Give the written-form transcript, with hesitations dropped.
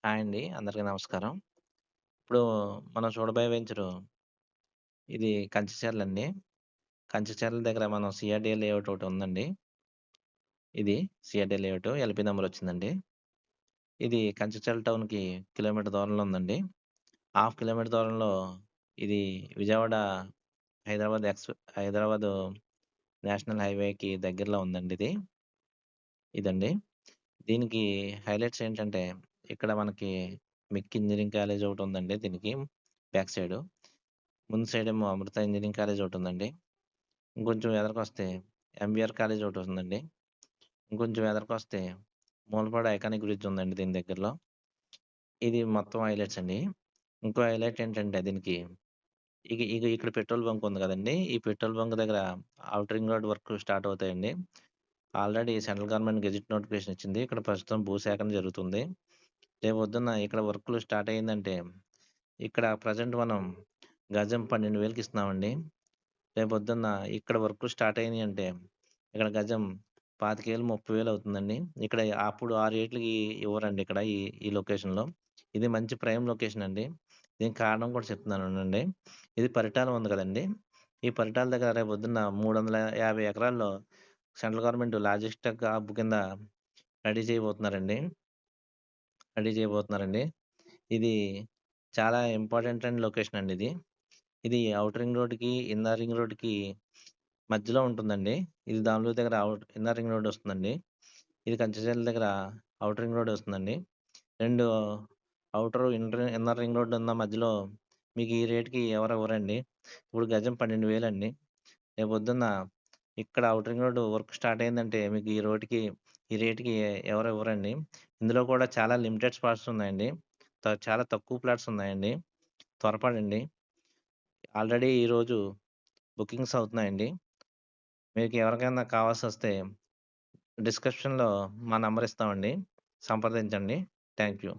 Hi అండి. అందరికీ నమస్కారం. ఇప్పుడు మనం చూడబోయే వెంచరు ఇది కంచిచర్లండి. కంచిచర్ల దగ్గర మనం సిఆర్‌డిఏ లేఅవుట్ ఒకటుందండి. ఇది సిఆర్‌డిఏ లేఅవుట్ ఎల్‌పీ నంబరొచ్చిందండి. ఇది కంచిచర్ల టౌన్‌కి కిలోమీటర్ దూరంలో ఉందండి. హాఫ్ కిలోమీటర్ దూరంలో ఇది విజయవాడ, హైదరాబాదు నేషనల్ హైవేకి దగ్గరలో ఉందండి ఇది. ఇదండి. దీనికి హైలైట్స్ ఏంటంటే, ఇక్కడ మనకి మిక్ ఇంజినీరింగ్ కాలేజ్ ఒకటుందండి దీనికి బ్యాక్ సైడు. ముందు సైడేమో అమృత ఇంజినీరింగ్ కాలేజ్ ఒకటుందండి. ఇంకొంచెం ఎదరకొస్తే ఎంబీఆర్ కాలేజ్ ఒకటుందండి. ఇంకొంచెం ఎదరకొస్తే మూలపాడు ఐకానిక్ బ్రిడ్జ్ ఉందండి దీని దగ్గరలో. ఇది మొత్తం హైలైట్స్ అండి. ఇంకో హైలైట్ ఏంటంటే దీనికి ఇక్కడ పెట్రోల్ బంక్ ఉంది గదండీ! ఈ పెట్రోల్ బంక్ దగ్గర outer ring road work start అవుతాయండి. Already central government gazette notification ఇచ్చింది. ఇక్కడ ప్రస్తుతం భూసేకరణ జరుగుతుంది. రేపొద్దున్న ఇక్కడ వర్కులు స్టార్ట్ అయిందంటే, ఇక్కడ ప్రెజెంట్ మనం గజం 12,000కి ఇస్తున్నామండి. రేపొద్దున్న ఇక్కడ వర్కులు స్టార్ట్ అయినియంటే, ఇక్కడ గజం 25,000, 30,000 అవుతుందండి. ఇక్కడ అప్పుడు ఆ రేట్లకి ఇవ్వరండి ఇక్కడ ఈ లొకేషన్‌లో. ఇది మంచి ప్రైమ్ లొకేషన్ అండి. దీనికి కారణం కూడా చెప్తున్నాను వినండి. ఇది పరిటాలం ఉంది కదండీ! ఈ పరిటాల దగ్గర రేపొద్దున్న 350 ఎకరాల్లో సెంట్రల్ గవర్నమెంట్ లాజిస్టిక్ హబ్ కింద రెడీ చేయబోతున్నారండి. రెడీ చేయబోతున్నారండి. ఇది చాలా ఇంపార్టెంట్ అయిన లొకేషన్ అండి ఇది. ఇది ఔటర్ రింగ్ రోడ్‌కి, ఇన్నర్ రింగ్ రోడ్‌కి మధ్యలో ఉంటుందండి. ఇది దామలూరు దగ్గర ఇన్నర్ రింగ్ రోడ్ వస్తుందండి. ఇది కంచిచర్ల దగ్గర ఔటర్ రింగ్ రోడ్ వస్తుందండి. 2 ఇన్నర్ రింగ్ రోడ్ ఉన్న మధ్యలో మీకు ఈ రేట్‌కి ఎవరు ఇవ్వరండి. ఇప్పుడు గజం 12,000 అండి. రేపొద్దున్న ఇక్కడ outer ring road work start అయిందంటే మీకు ఈ రేట్‌కి ఎవరు ఇవ్వరండి. ఇందులో కూడా చాలా లిమిటెడ్ స్పాట్స్ ఉన్నాయండి. చాలా తక్కువ ప్లాట్స్ ఉన్నాయండి. త్వరపడండి. ఆల్రెడీ ఈరోజు బుకింగ్స్ అవుతున్నాయండి. మీకు ఎవరికైనా కావాల్సొస్తే డిస్క్రిప్షన్‌లో మా నంబర్ ఇస్తామండి. సంప్రదించండి. Thank you.